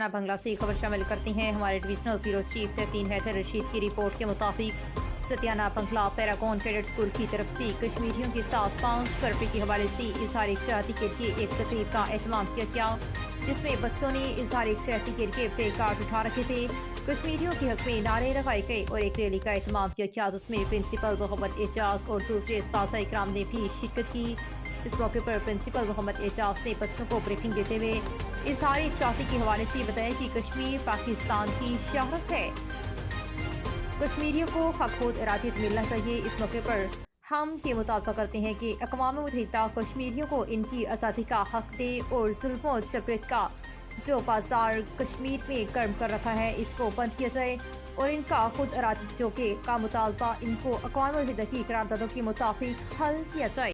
ستیانہ بنگلہ سے خبر شامل کرتے ہیں۔ ہمارے ڈویژنل بیورو چیف تحسین حیدر رشید کی رپورٹ کے مطابق ستیانہ بنگلہ پیراگون کیڈٹ اسکول کی طرف سے کشمیریوں کے ساتھ 5 فروری کے حوالے سے اظہار یکجہتی کے لیے ایک تقریب کا اہتمام کیا گیا، جس میں بچوں نے اظہار یکجہتی کے لیے پلے کارڈز اٹھا رکھے تھے، کشمیریوں کے حق میں نعرے لگائے گئے اور ایک ریلی کا اہتمام کیا گیا، جس میں پرنسپل محمد اعجاز اور دوسرے اساتذہ اکرام نے بھی شرکت کی۔ اس موقع پر پرنسپل محمد اعجاز نے بچوں کو بریفنگ دیتے ہوئے اظہار یکجہتی کے حوالے سے بتایا کہ کشمیر پاکستان کی شاہراہ ہے، کشمیریوں کو حق خود ارادیت ملنا چاہیے۔ اس موقع پر ہم یہ مطالبہ کرتے ہیں کہ اقوام متحدہ کشمیریوں کو ان کی آزادی کا حق دے اور ظلم و جبریت کا جو بازار کشمیر میں گرم کر رکھا ہے اس کو بند کیا جائے اور ان کا خود ارادیتوں کا مطالبہ ان کو اقوام متحدہ کی قراردادوں کے مطابق حل کیا جائے۔